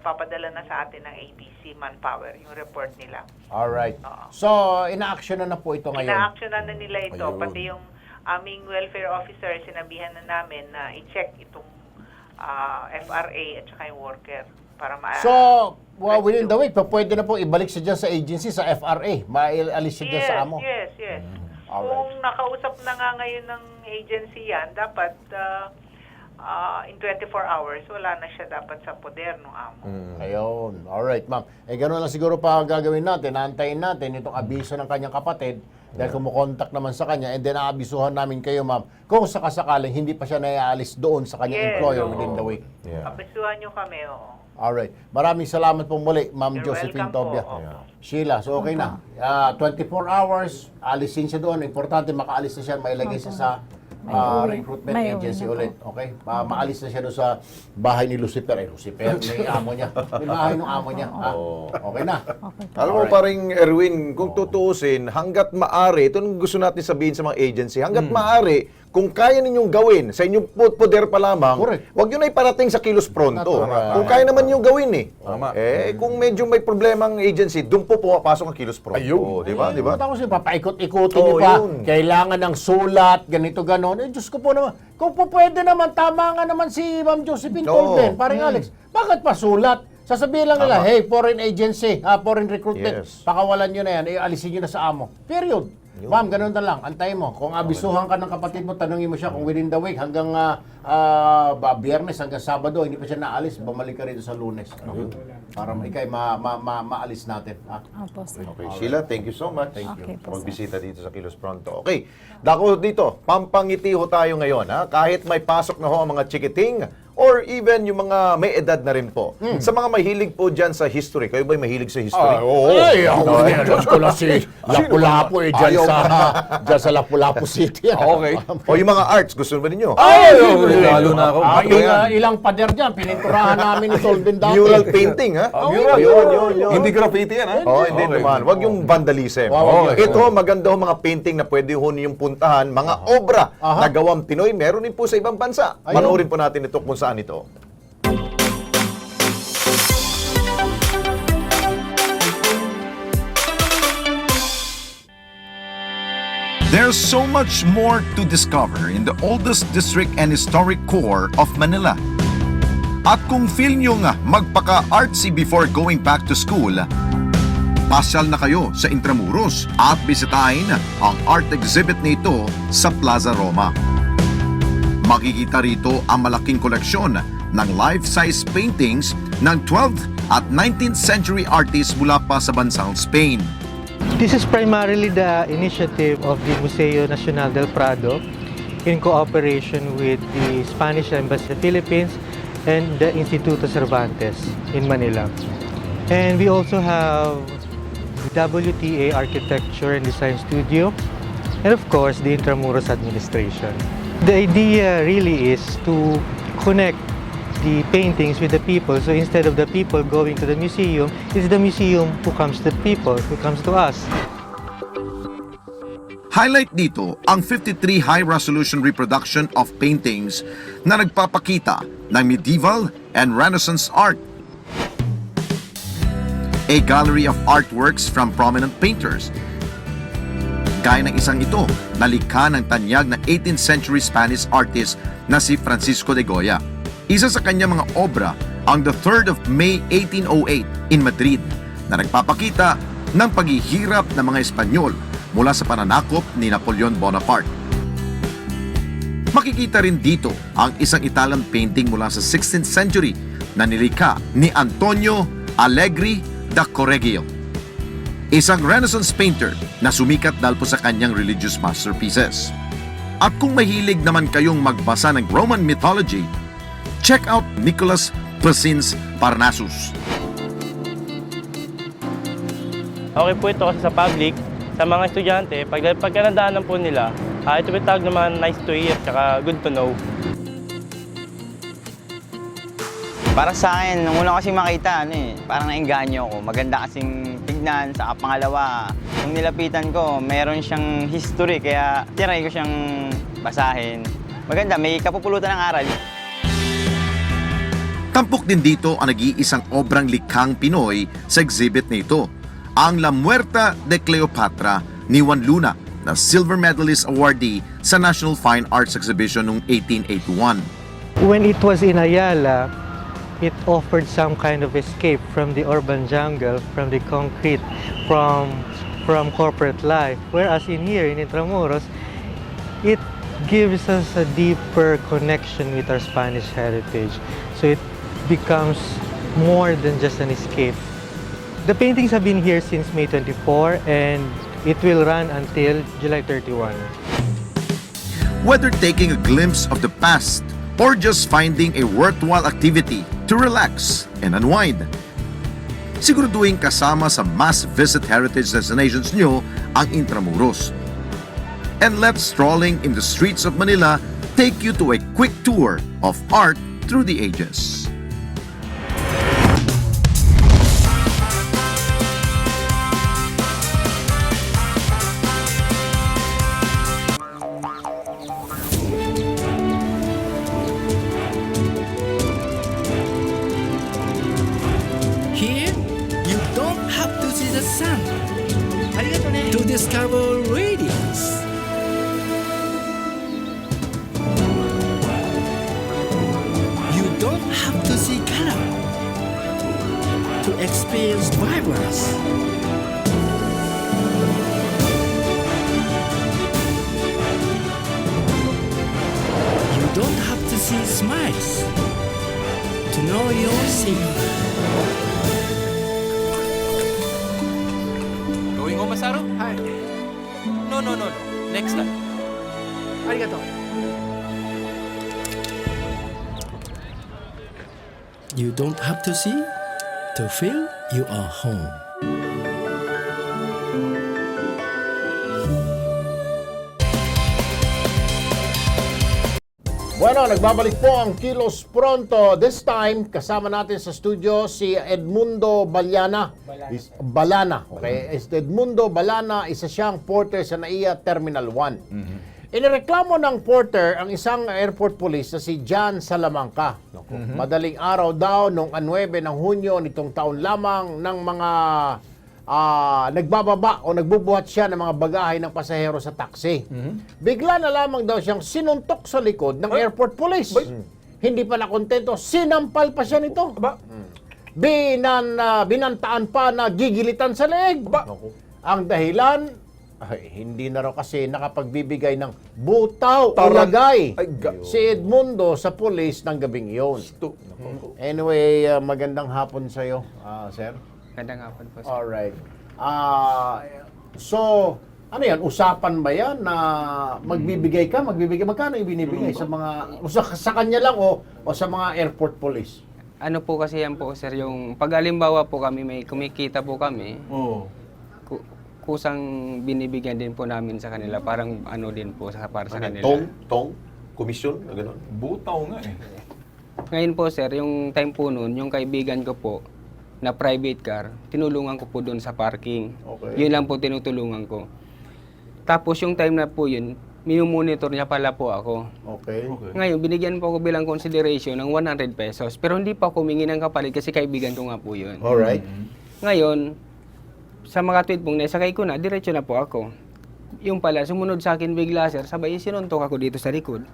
[SPEAKER 7] papadala na sa atin ng ABC Manpower, yung report nila.
[SPEAKER 3] Alright. So, ina-action na po ito ngayon?
[SPEAKER 7] Ina-action na nila ito. Pati yung aming welfare officer, sinabihan na namin na i-check itong FRA at saka yung worker para
[SPEAKER 3] So, within the week, pwede na po ibalik siya dyan sa agency, sa FRA. Maialis siya dyan sa amo.
[SPEAKER 7] Yes. Kung nakausap na nga ngayon ng agency yan, dapat in 24 hours, wala na siya dapat sa poder ng amo.
[SPEAKER 3] Ayun. Alright, ma'am. Gano'n lang siguro pa gagawin natin. Naantayin natin itong abiso ng kanyang kapatid dahil kumukontak naman sa kanya and then aabisuhan namin kayo, ma'am, kung sakasakaling hindi pa siya naiaalis doon sa kanyang employer within the week.
[SPEAKER 7] Abisuhan nyo kami, oo.
[SPEAKER 3] Alright. Maraming salamat po muli, Ma'am
[SPEAKER 7] You're
[SPEAKER 3] Josephine
[SPEAKER 7] welcome
[SPEAKER 3] Tobia.
[SPEAKER 7] po. Opo.
[SPEAKER 3] Sheila, so okay na. 24 hours, alisin siya doon. Importante, makaalis na siya, mailagay siya sa recruitment
[SPEAKER 11] May
[SPEAKER 3] agency
[SPEAKER 11] uwi na
[SPEAKER 3] ulit. Okay? Maalis na siya doon sa bahay ni Lucifer. Lucifer, may amo niya. May bahay ng amo niya. Okay na.
[SPEAKER 4] Alam mo, paring Erwin, kung tutuusin, hanggat maaari, ito ang gusto natin sabihin sa mga agency, hanggat maaari, kung kaya ninyong gawin sa inyong poder pa lamang,
[SPEAKER 3] Correct.
[SPEAKER 4] wag yun ay parating sa kilos pronto.
[SPEAKER 3] Tama.
[SPEAKER 4] Kung kaya naman yung gawin
[SPEAKER 1] Tama.
[SPEAKER 4] kung medyo may problema ang agency, doon po pumapasok ang kilos pronto.
[SPEAKER 1] Ayun.
[SPEAKER 4] Di ba? Di ba?
[SPEAKER 3] Tapos papaikot-ikutin
[SPEAKER 4] Oo,
[SPEAKER 3] niyo pa.
[SPEAKER 4] yun.
[SPEAKER 3] Kailangan ng sulat, ganito, ganon. Eh, Diyos ko po naman. Kung po pwede naman, tama nga naman si Ma'am Josephine
[SPEAKER 4] Oo.
[SPEAKER 3] Colben, parang Alex. Bakit pa sulat? Sasabihin lang nila, hey, foreign agency, foreign recruitment,
[SPEAKER 4] Yes.
[SPEAKER 3] pakawalan nyo na yan, alisin nyo na sa amo. Period. Ma'am, ganun na lang. Antay mo. Kung abisuhan ka ng kapatid mo, tanungin mo siya kung within the week hanggang Biyernes hanggang Sabado, hindi pa siya naalis, bumalik ka rito sa Lunes. Para ikay maalis natin.
[SPEAKER 11] Opo, sir.
[SPEAKER 4] Okay, Sheila, thank you so much. Thank
[SPEAKER 11] Okay po,
[SPEAKER 4] you. Magbisita dito sa Kilos Pronto. Okay, dako dito, pampangiti ho tayo ngayon. Kahit may pasok na ho ang mga chikiting or even yung mga may edad na rin po. Sa mga mahilig po dyan sa history, kayo ba'y mahilig sa history?
[SPEAKER 1] Oo.
[SPEAKER 3] Ay, ako Diyos ko lang si Lapu-Lapu dyan sa Lapu-Lapu City.
[SPEAKER 1] Okay.
[SPEAKER 4] O yung mga arts, gusto ba ninyo?
[SPEAKER 1] Lalo na ako.
[SPEAKER 3] Ilang pader dyan, pininturahan namin ni Solvin dati.
[SPEAKER 4] Mural painting, ha?
[SPEAKER 1] Mural.
[SPEAKER 4] Yun.
[SPEAKER 1] Hindi graffiti yan, ha?
[SPEAKER 4] Hindi naman. Huwag yung vandalism.
[SPEAKER 3] Okay.
[SPEAKER 4] Ito, maganda ho mga painting na pwede ho niyong puntahan, mga obra na gawang Pinoy, meron din po sa ibang bansa. Panoorin po natin ito kung saan ito.
[SPEAKER 5] There's so much more to discover in the oldest district and historic core of Manila. At kung feel nyo nga magpaka-artsy before going back to school, pasyal na kayo sa Intramuros at bisitahin ang art exhibit nito sa Plaza Roma. Makikita rito ang malaking koleksyon ng life-size paintings ng 12th at 19th century artists mula pa sa bansang Spain.
[SPEAKER 12] This is primarily the initiative of the Museo Nacional del Prado in cooperation with the Spanish Embassy in the Philippines and the Instituto Cervantes in Manila. And we also have the WTA Architecture and Design Studio and of course the Intramuros Administration. The idea really is to connect the paintings with the people. So instead of the people going to the museum, it's the museum who comes to the people, who comes to us.
[SPEAKER 5] Highlight dito ang 53 high-resolution reproduction of paintings na nagpapakita ng medieval and Renaissance art. A gallery of artworks from prominent painters. Gaya ng isang ito, nalikha ng tanyag na 18th century Spanish artist na si Francisco de Goya. Isa sa kanyang mga obra ang The 3rd of May 1808 in Madrid na nagpapakita ng paghihirap ng mga Espanyol mula sa pananakop ni Napoleon Bonaparte. Makikita rin dito ang isang Italian painting mula sa 16th century na nilikha ni Antonio Allegri da Correggio. Isang Renaissance painter na sumikat dahil po sa kanyang religious masterpieces. At kung mahilig naman kayong magbasa ng Roman mythology, check out Nicholas Poussin's Parnassus.
[SPEAKER 12] Okay po ito kasi sa public, sa mga estudyante, pagka nadaanan po nila, ito bitag naman nice to hear, tsaka good to know.
[SPEAKER 13] Para sa akin, nung una kasi makita, parang nainganyo ako. Maganda kasing tignan. Sa pangalawa, nung nilapitan ko, meron siyang history, kaya tinry ko siyang basahin. Maganda, may kapupulutan ng aral.
[SPEAKER 5] Tampok din dito ang nag-iisang obrang likhang Pinoy sa exhibit na ito, ang La Muerta de Cleopatra ni Juan Luna, na Silver Medalist Awardee sa National Fine Arts Exhibition noong 1881.
[SPEAKER 12] When it was in Ayala, it offered some kind of escape from the urban jungle, from the concrete, from corporate life. Whereas in here, in Intramuros, it gives us a deeper connection with our Spanish heritage. So it becomes more than just an escape. The paintings have been here since May 24 and it will run until July 31.
[SPEAKER 5] Whether taking a glimpse of the past or just finding a worthwhile activity to relax and unwind, siguraduhin kasama sa must-visit heritage destinations nyo ang Intramuros. And let strolling in the streets of Manila take you to a quick tour of art through the ages.
[SPEAKER 9] sun. To discover radiance. You don't have to see color to experience vibrance. You don't have to see smiles to know you're safe.
[SPEAKER 2] Going home, Masaru? Hi. No. Next time. Arigato.
[SPEAKER 9] You don't have to see to feel you are home.
[SPEAKER 3] Bueno, nagbabalik po ang Kilos Pronto. This time, kasama natin sa studio si Edmundo Balana. Balana. Okay? Edmundo Balana, isa siyang porter sa NAIA Terminal 1. Inireklamo ng porter ang isang airport police na si John Salamanca. Madaling araw daw noong 9 ng Hunyo nitong taon lamang ng mga nagbababa o nagbubuhat siya ng mga bagahe ng pasahero sa taxi. Bigla na lamang daw siyang sinuntok sa likod ng airport police. Hindi pa nakontento, sinampal pa siya nito. Binantaan pa na gigilitan sa leeg. Ang dahilan, hindi na raw kasi nakapagbibigay ng butaw o lagay si Edmundo sa police ng gabing iyon. Anyway, magandang hapon sa iyo, sir.
[SPEAKER 14] Magandang hapon po, sir.
[SPEAKER 3] Alright. So, ano yan? Usapan ba yan na magbibigay ka? Magkano ibinibigay sa mga, sa kanya lang o sa mga airport police?
[SPEAKER 14] Ano po kasi yan po, sir, yung pag alimbawa po kami, may kumikita po kami, kusang binibigyan din po namin sa kanila, parang ano din po para sa kanila.
[SPEAKER 4] Tong? Komisyon? Gano'n?
[SPEAKER 1] Butaw nga eh.
[SPEAKER 14] Ngayon po, sir, yung time po noon, yung kaibigan ko po, na private car, tinulungan ko po doon sa parking. Yun lang po tinutulungan ko. Tapos yung time na po yun, minumonitor niya pala po ako. Ngayon, binigyan po ako bilang consideration ng 100 pesos. Pero hindi pa ako humingi ng kapalit kasi kaibigan ko nga po yun.
[SPEAKER 3] Alright.
[SPEAKER 14] Ngayon, sa mga tweet pong naisakay ko na, diretso na po ako. Yung pala, sumunod sa akin bigla, sir, sabay sinuntok ako dito sa likod.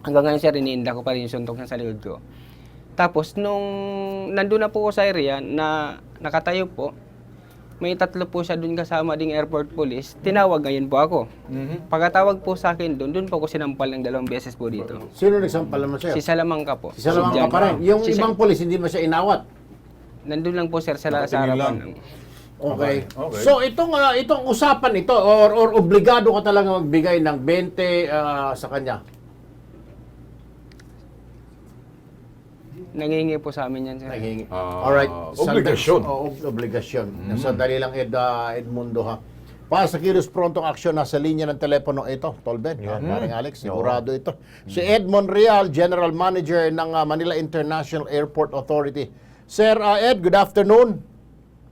[SPEAKER 14] Hanggang ngayon, sir, iniinda ko pa rin yung suntok niya sa likod ko. Tapos, nung nandun na po ko sa area na nakatayo po, may 3 po siya dun kasama ding airport police. Tinawag ngayon po ako. Pagkatawag po sa akin dun po ko sinampal ng 2 beses po dito.
[SPEAKER 3] Sino nagsampal naman sa'yo?
[SPEAKER 14] Si Salamanca po.
[SPEAKER 3] Si Salamanca pa rin. Yung ibang police, hindi mo siya inawat?
[SPEAKER 14] Nandun lang po, sir, sa harapan.
[SPEAKER 3] Okay. So, itong usapan ito, or obligado ka talaga magbigay ng 20 sa kanya?
[SPEAKER 14] Nangihingi po sa amin yan, sir.
[SPEAKER 3] Nangihingi. Alright.
[SPEAKER 1] Obligasyon.
[SPEAKER 3] Obligasyon. Sandali lang, Edmundo, ha. Para sa Kilos Prontong Aksyon, nasa linya ng telepono ito, Tolben. Maring Alex, sigurado ito. Si Ed Monreal, General Manager ng Manila International Airport Authority. Sir Ed, good afternoon.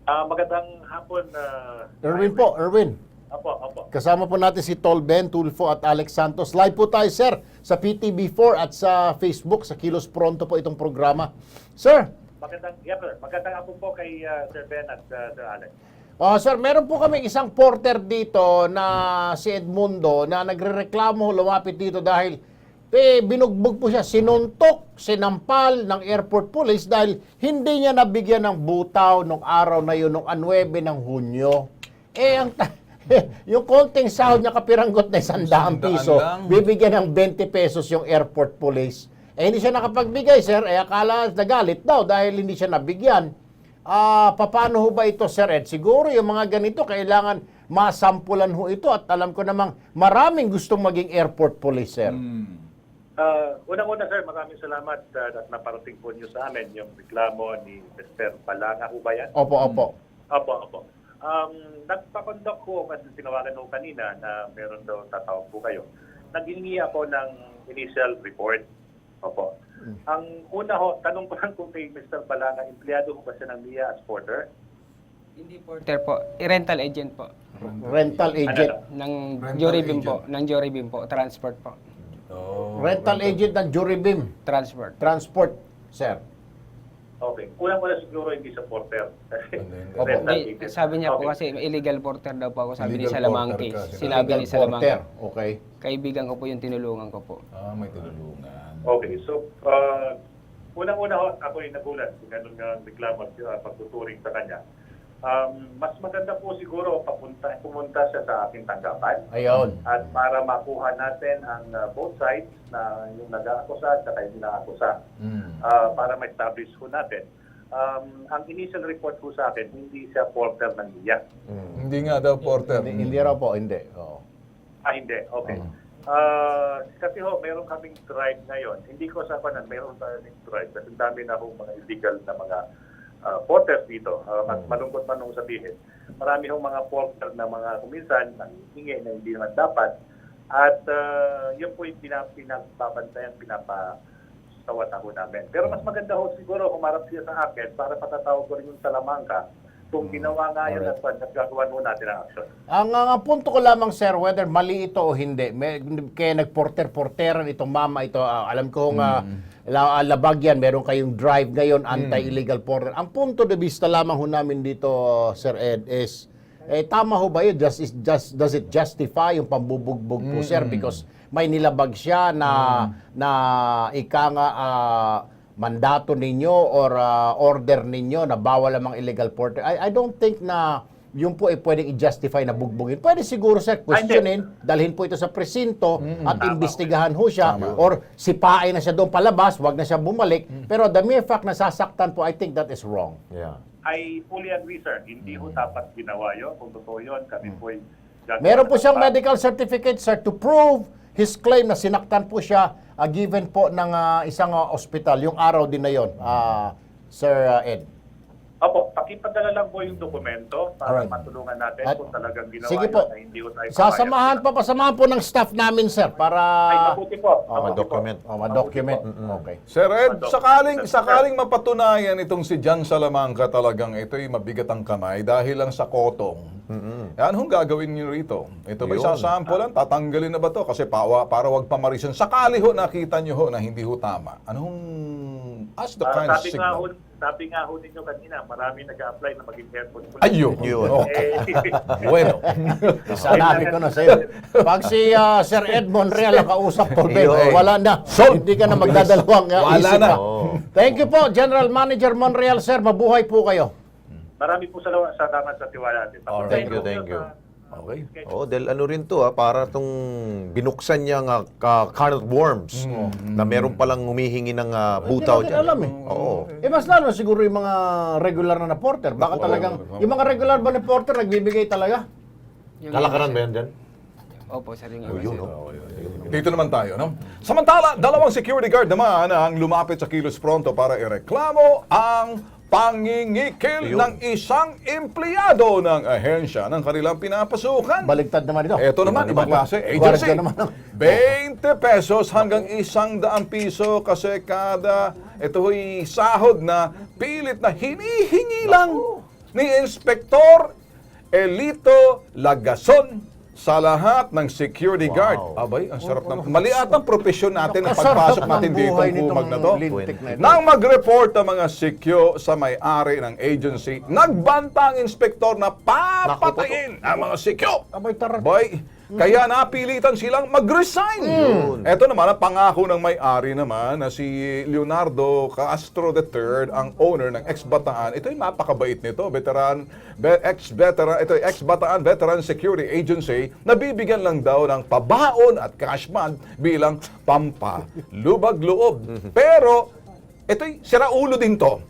[SPEAKER 15] Magandang hapon.
[SPEAKER 3] Erwin po, Erwin.
[SPEAKER 15] Apo.
[SPEAKER 3] Kasama po natin si Tolben Tulfo at Alex Santos. Live po tayo, sir, sa PTB4 at sa Facebook, sa Kilos Pronto po itong programa. Sir.
[SPEAKER 15] Magandang hapon po kay Sir Ben at Sir Alex.
[SPEAKER 3] Sir, meron po kami isang porter dito na si Edmundo na nagrereklamo, lumapit dito dahil binugbog po siya, sinuntok, sinampal ng airport police dahil hindi niya nabigyan ng butaw nung araw na yun, nung 9 ng Hunyo. Yung konting sahod niya kapiranggot na 100 piso, bibigyan ng 20 pesos yung airport police. Hindi siya nakapagbigay, sir. Akala nagalit daw dahil hindi siya nabigyan. Paano ho ba ito, Sir Ed? Siguro yung mga ganito, kailangan masampulan ho ito at alam ko namang maraming gustong maging airport police, sir.
[SPEAKER 15] Unang-una, sir, maraming salamat at naparating po niyo sa amin yung reklamo ni Mr. Balanga ho ba yan?
[SPEAKER 3] Opo.
[SPEAKER 15] Nagpakondok ko, kasi tinawagan ko kanina na meron daw tatawag po kayo. Naghingi ako ng initial report. Opo. Ang una ho, tanong ko lang kung kay Mr. Balanga, empleyado ko ba siya ng NIA as porter?
[SPEAKER 14] Hindi porter po, rental agent po.
[SPEAKER 3] Rental agent?
[SPEAKER 14] Ng Jollibee po, transport po.
[SPEAKER 3] Rental agent ng Jollibee?
[SPEAKER 14] Transport,
[SPEAKER 3] sir.
[SPEAKER 15] Okay. Kulang-kulang siguro hindi sa porter.
[SPEAKER 3] Opo.
[SPEAKER 14] Sabi niya po
[SPEAKER 15] Okay.
[SPEAKER 14] kasi illegal porter daw po ako, sabi ni
[SPEAKER 1] Illegal
[SPEAKER 14] Salamangke.
[SPEAKER 1] porter ka.
[SPEAKER 14] Sinabi ni
[SPEAKER 3] Legal
[SPEAKER 14] Salamangke.
[SPEAKER 3] porter. Okay.
[SPEAKER 14] Kaibigan ko po yung tinulungan ko po.
[SPEAKER 1] May tinulungan.
[SPEAKER 15] Okay. So, unang-una ho, ako yung nagulat. Ganun nga reklamo at pagtuturing sa kanya. Mas maganda po siguro pumunta siya sa aking tanggapan.
[SPEAKER 3] Ayun.
[SPEAKER 15] At para makuha natin ang both sides na yung nag-aakusa at saka yung nag-aakusa. Para ma-establish po natin. Ang initial report po sa akin, hindi siya porter ng iyak.
[SPEAKER 1] Hindi nga daw porter.
[SPEAKER 3] Hindi raw po, hindi. Oo.
[SPEAKER 15] Hindi. Okay. Kasi ho, meron kaming tribe ngayon. Hindi ko sa kanan, meron kaming tribe. Kasi dami na ho mga illegal na mga porters dito. Malungkot man nung sabihin. Marami hong mga porter na mga kuminsan nangihingi na hindi naman dapat. At yun po yung pinagbabantayan, pinapasawat ako namin. Pero mas maganda ho siguro humarap siya sa akin para patatawag ko rin yung Salamangka kung ginawa nga yun at nagagawa mo natin ang action.
[SPEAKER 3] Ang punto ko lamang, sir, whether mali ito o hindi, kaya nagporter-porteran itong mama ito, alam ko labag yan, meron kayong drive ngayon, anti-illegal porter. Ang punto de vista lamang ho namin dito, Sir Ed, is, tama ho ba yun? Does it justify yung pambubugbog po, sir? Because may nilabag siya na ika nga, mandato ninyo or order ninyo na bawal ang mga illegal porter. I don't think na yung po ay pwedeng i-justify na bugbugin. Pwede siguro, sir, questionin, dalhin po ito sa presinto at imbestigahan ho siya or sipain na siya doon palabas, wag na siya bumalik. Pero the mere fact na sasaktan po, I think that is wrong.
[SPEAKER 4] Yeah.
[SPEAKER 15] I fully agree, sir. Hindi ho dapat ginawa yun. Kung totoo yun, kami po ay gagawa
[SPEAKER 3] Meron po
[SPEAKER 15] ng
[SPEAKER 3] siyang
[SPEAKER 15] paraan.
[SPEAKER 3] medical certificate, sir, to prove his claim na sinaktan po siya given po ng isang ospital. Yung araw din na yun, Sir Ed.
[SPEAKER 15] Opo, pakipadala lang po yung dokumento para
[SPEAKER 3] Alright.
[SPEAKER 15] matulungan natin
[SPEAKER 3] At-
[SPEAKER 15] kung talagang ginawa
[SPEAKER 3] Sige
[SPEAKER 15] yun
[SPEAKER 3] po.
[SPEAKER 15] na hindi ho tayo
[SPEAKER 3] Pasamahan po ng staff namin, sir, para
[SPEAKER 15] Ay, mabuti po.
[SPEAKER 4] Ma-document.
[SPEAKER 3] ma-document. Okay.
[SPEAKER 1] Sir Ed, sakaling mapatunayan itong si Jan Salamangka talagang ito'y mabigat ang kamay dahil lang sa kotong. Yan, anong gagawin niyo rito? Ito ba isasampulan? Tatanggalin na ba to? Kasi para wag pamarisan. Sakali ho nakita niyo ho na hindi ho tama. Anong as the kind of signal?
[SPEAKER 15] Sabi nga ho ninyo kanina, marami nag-a-apply na maging airport police.
[SPEAKER 1] Ayun. Okay. Bueno.
[SPEAKER 3] Sanabi ko na sa'yo. Pag si Sir Ed Monreal ang kausap, Tolbe, wala na. Hindi ka na magdadalawang
[SPEAKER 1] Wala
[SPEAKER 3] isip
[SPEAKER 1] na.
[SPEAKER 3] pa. Thank you po, General Manager Monreal, sir. Mabuhay po kayo.
[SPEAKER 15] Marami po salamat sa tiwala natin.
[SPEAKER 4] Thank you.
[SPEAKER 1] Okay.
[SPEAKER 4] Dahil ano rin to, para tong binuksan niya nga can of worms na meron palang humihingi ng butaw
[SPEAKER 3] Hindi
[SPEAKER 4] dyan.
[SPEAKER 3] natin alam eh. Mas lalo siguro yung mga regular na porter. Baka talagang, yung mga regular ba na porter, nagbibigay talaga?
[SPEAKER 4] Kalakaran ba yan dyan?
[SPEAKER 14] Opo, sir.
[SPEAKER 1] Dito naman tayo, no? Samantala, dalawang security guard naman ang lumapit sa Kilos Pronto para ireklamo ang pangingikil ng isang empleyado ng ahensya ng kanilang pinapasukan.
[SPEAKER 3] Baligtad naman ito.
[SPEAKER 1] Ito naman, ibang klase. Agency. 20 pesos hanggang 100 piso kasi kada ito'y sahod na pilit na hinihingi lang ni Inspektor Elito Lagason sa lahat ng security guard. Abay, ang sarap ng... Mali atang profesyon natin na pagpasok natin dito ang kumag na to. Nang mag-report ang mga sikyo sa may-ari ng agency, nagbanta ang inspektor na papatayin ang mga sikyo.
[SPEAKER 3] Abay, tarat.
[SPEAKER 1] Boy, kaya napilitan silang mag-resign. Ito naman ang pangako ng may-ari naman na si Leonardo Castro III, ang owner ng Ex-Bataan. Ito yung napakabait nito, Ex-Bataan Veteran Security Agency, na bibigyan lang daw ng pabaon at cashman bilang pampalubag-loob. Pero ito'y siraulo din to.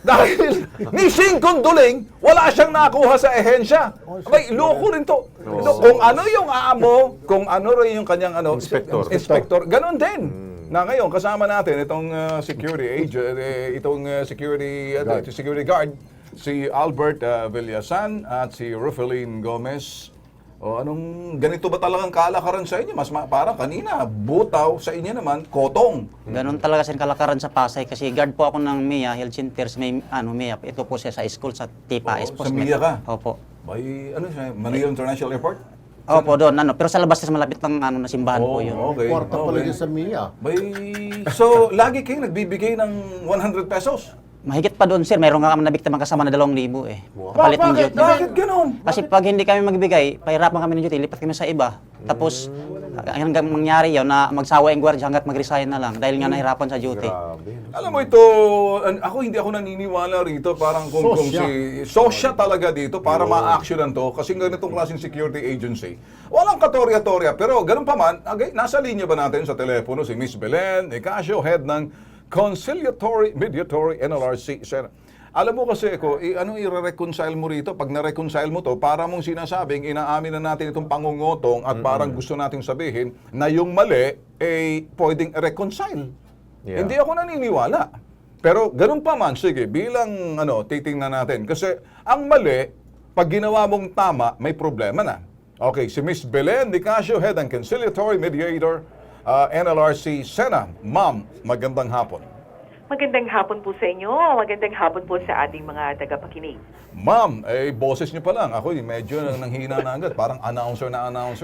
[SPEAKER 1] Dahil ni Singkong Duling, wala siyang nakuha sa ehensya. Abay, loko rin to. Ito, kung ano yung amo, kung ano rin yung kanyang inspector, ganun din. Na ngayon, kasama natin itong security agent, security guard, si Albert Villasan at si Rufeline Gomez. O anong ganito ba talagang kalakaran sa inyo? Mas parang kanina, butaw, sa inyo naman, kotong.
[SPEAKER 16] Ganun talaga sa kalakaran sa Pasay kasi guard po ako ng MIA, Health Center, may MIA. Ito po siya sa school sa TPAS po.
[SPEAKER 1] Sa MIA ka?
[SPEAKER 16] Opo.
[SPEAKER 1] By, ano siya, Manila International Airport?
[SPEAKER 16] Opo, doon. Pero sa labas sa malapit ng na simbahan po yun.
[SPEAKER 1] Okay.
[SPEAKER 3] Kwarta pala dyan sa MIA.
[SPEAKER 1] So, lagi kayong nagbibigay ng 100 pesos?
[SPEAKER 16] mahigit pa doon, sir. Mayroon nga kami nabiktimang kasama na 2,000 eh. Kapalit ng duty.
[SPEAKER 1] Bakit ganun?
[SPEAKER 16] Kasi pag hindi kami magbigay, pahirapan kami ng duty, lipat kami sa iba. Tapos, hanggang mangyari yun na magsawa yung gwardiya hanggat mag-resign na lang dahil nga nahirapan sa duty.
[SPEAKER 1] Alam mo ito, hindi ako naniniwala rito, parang kung si Sosya talaga dito para ma-actionan to, kasi ganitong klaseng security agency. Walang katorya-torya, pero ganun pa man, nasa linya ba natin sa telepono si Miss Belen Nicasio, head ng Conciliatory Mediatory NLRC. Alam mo kasi ako, ano i-reconcile mo rito? Pag na-reconcile mo to, para mong sinasabing inaamin na natin itong pangungutong at parang gusto nating sabihin na yung mali ay pwedeng reconcile.
[SPEAKER 4] Yeah.
[SPEAKER 1] Hindi ako naniniwala. Pero ganun pa man, sige, bilang titingnan natin. Kasi ang mali, pag ginawa mong tama, may problema na. Okay, si Miss Belen Nicasio, head ng Conciliatory Mediator, NLRC Sena. Ma'am, magandang hapon.
[SPEAKER 17] Magandang hapon po sa inyo. Magandang hapon po sa ating mga tagapakinig.
[SPEAKER 1] Ma'am, boses niyo pa lang. Ako, medyo nanghina na agad. Parang announcer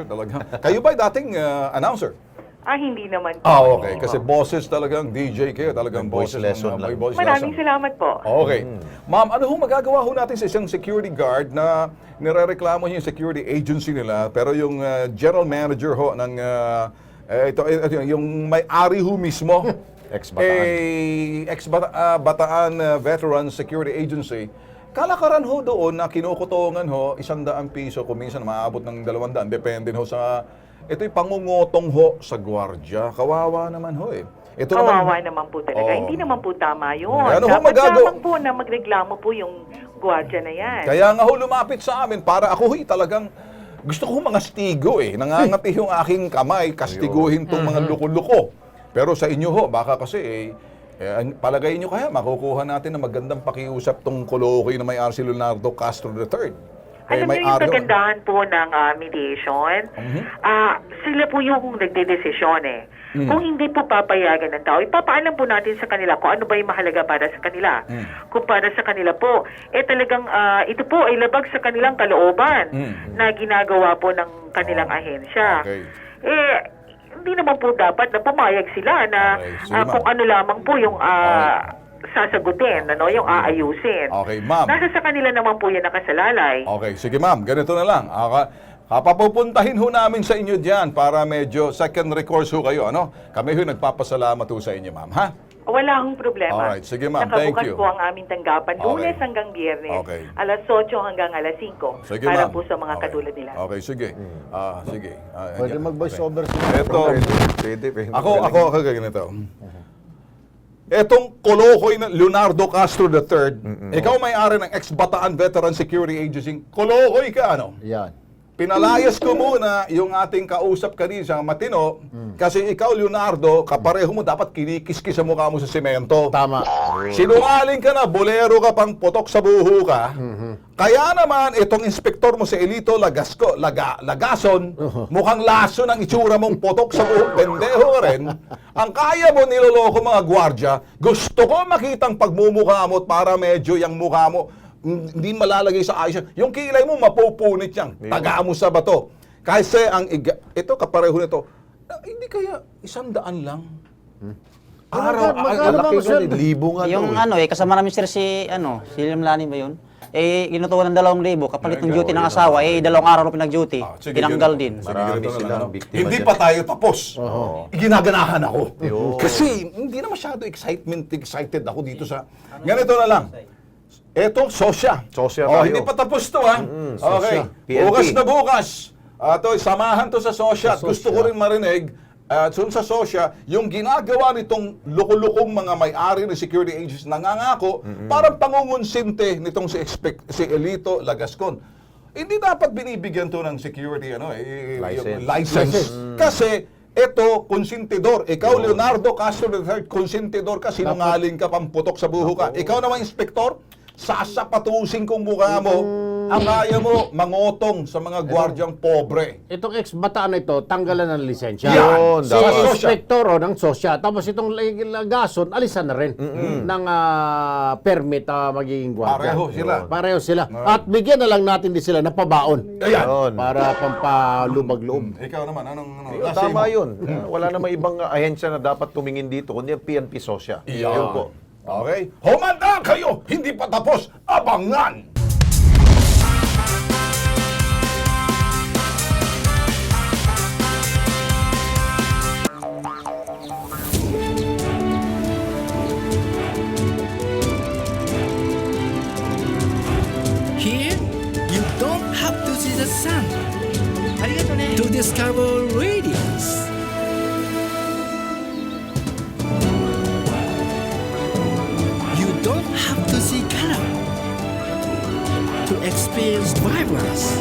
[SPEAKER 1] talaga. Kayo ba dating announcer?
[SPEAKER 17] Hindi naman po.
[SPEAKER 1] Okay. Kasi boses talagang DJ kayo. Talagang
[SPEAKER 4] voice
[SPEAKER 1] boses
[SPEAKER 4] lesson lang.
[SPEAKER 1] May voice
[SPEAKER 17] Maraming
[SPEAKER 1] lesson.
[SPEAKER 17] salamat po.
[SPEAKER 1] Okay. Ma'am, ano magagawa natin sa isang security guard na nirereklamo niya yung security agency nila, pero yung general manager ng yung may-ari mismo, ex-Bataan Veteran Security Agency, kalakaran doon na kinukutongan 100 piso, kung minsan maabot ng 200, depende sa, ito'y pangungutong sa gwardiya. Kawawa naman Ito
[SPEAKER 17] Kawawa naman po talaga. Hindi naman po tama yun.
[SPEAKER 1] Ano
[SPEAKER 17] Dapat lamang po na magreklamo po yung gwardiya na yan.
[SPEAKER 1] Kaya nga lumapit sa amin para ako talagang gusto ko mga stigo Nangangati yung aking kamay, kastiguhin tong mga luko-luko. Pero sa inyo baka kasi palagay nyo kaya makukuha natin na magandang pakiusap tong kolokoy na may-ari si Leonardo Castro III.
[SPEAKER 17] Alam niyo yung kagandahan po ng mediation, sila po yung nagdedesisyon Kung hindi po papayagan ng tao, ipapaalam po natin sa kanila kung ano ba yung mahalaga para sa kanila. Kung para sa kanila po, talagang ito po ay labag sa kanilang kalooban na ginagawa po ng kanilang ahensya. Hindi naman po dapat na pumayag sila na kung ano lamang po yung sasagutin, yung aayusin.
[SPEAKER 1] Okay, ma'am.
[SPEAKER 17] Nasa sa kanila naman po yan nakasalalay.
[SPEAKER 1] Okay, sige ma'am, ganito na lang. Papupuntahin namin sa inyo diyan para medyo second recourse kayo, Kami nagpapasalamat sa inyo, ma'am, ha?
[SPEAKER 17] Wala akong problema.
[SPEAKER 1] Alright, sige ma'am, thank you.
[SPEAKER 17] Nakabukas po ang aming tanggapan, Lunes hanggang Biyernes, alas 8 hanggang alas 5,
[SPEAKER 1] sige,
[SPEAKER 17] para
[SPEAKER 1] ma'am.
[SPEAKER 17] po sa mga katulad nila.
[SPEAKER 1] Okay, sige. Sige.
[SPEAKER 3] Pwede mag-voice over
[SPEAKER 1] Ito,
[SPEAKER 4] Pwede.
[SPEAKER 1] ako ganito. Etong kolokoy na Leonardo Castro III, ikaw may-ari ng ex-Bataan Veteran Security Agency, kolokoy ka,
[SPEAKER 3] Yan.
[SPEAKER 1] Pinalayas ko muna yung ating kausap kanina, Matino, kasi ikaw, Leonardo, kapareho mo dapat kinikis-kis sa mukha mo sa semento.
[SPEAKER 3] Tama.
[SPEAKER 1] Sinungaling ka na, bolero ka pang putok sa buho ka. Kaya naman, itong inspektor mo si Elito Lagason, mukhang laso ng itsura mong putok sa buho, pendeho ka rin. Ang kaya mo niloloko mga gwardya, gusto ko makitang pagmumukha mo para medyo yung mukha mo hindi malalagay sa ayos. Yung kilay mo mapupunit yan. Taga mo sa bato. Kasi ito kapareho nito, hindi kaya 100 lang?
[SPEAKER 4] Libo nga
[SPEAKER 16] Yung kasama namin sir si Limlani ba yun? Ginutuwa ng 2,000 kapalit ng duty ng asawa, 2 araw na pinag-duty. Tinanggal din.
[SPEAKER 4] Marami silang biktima.
[SPEAKER 1] Hindi pa tayo tapos. Ginaganahan ako. Kasi hindi na masyado excited ako dito sa... Ganito na lang. Ito, Sosya.
[SPEAKER 4] Tayo.
[SPEAKER 1] Hindi pa tapos to, ha? Okay. Bukas na bukas. Samahan to sa Sosya. Gusto ko rin marinig, sa Sosya, yung ginagawa nitong lukulukong mga may-ari ng security agencies nangangako, parang pangungunsinte nitong si Elito Lagascon. Hindi dapat binibigyan to ng security license. Kasi ito, konsentidor. Ikaw, Leonardo Castro III, konsentidor ka, sinungaling ka, pamputok sa buho ka. Ikaw naman, inspektor, sasapatusin kong mukha mo, ang kaya mo mangotong sa mga gwardyang pobre.
[SPEAKER 3] Itong ex-Bataan na ito, tanggalan ng lisensya.
[SPEAKER 4] Yun,
[SPEAKER 3] Si inspektor ng Sosya. Tapos itong Lagason, alisan na rin ng permit magiging gwardiya. Pareho sila. At bigyan na lang natin din sila na pabaon.
[SPEAKER 1] Ayan.
[SPEAKER 3] Para pampalubag-loob.
[SPEAKER 1] Ikaw naman,
[SPEAKER 4] Tama yun. Wala namang ibang ahensya na dapat tumingin dito, kundi ang PNP Sosya. Yun po.
[SPEAKER 1] Okay? Humanda kayo! Hindi pa tapos! Abangan!
[SPEAKER 9] Here, you don't have to see the sun. To discover radiance. You don't have to see color to experience vibrance.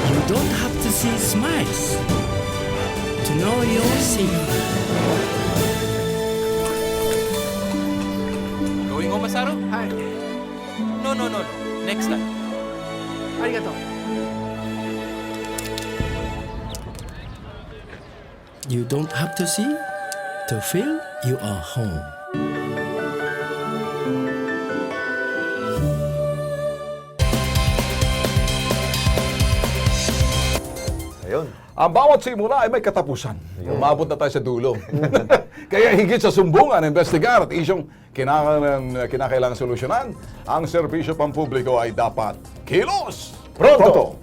[SPEAKER 9] You don't have to see smiles to know you're safe.
[SPEAKER 18] Going home, Masaru?
[SPEAKER 9] Hi.
[SPEAKER 18] No. Next time.
[SPEAKER 9] Arigato. You don't have to see to feel you are home.
[SPEAKER 4] Ayun.
[SPEAKER 1] Ang bawat simula ay may katapusan. Umabot na tayo sa dulo. Kaya higit sa sumbungan, investigar at isyong kinakailangan solusyonan, ang serbisyo pampubliko ay dapat kilos
[SPEAKER 4] Pronto!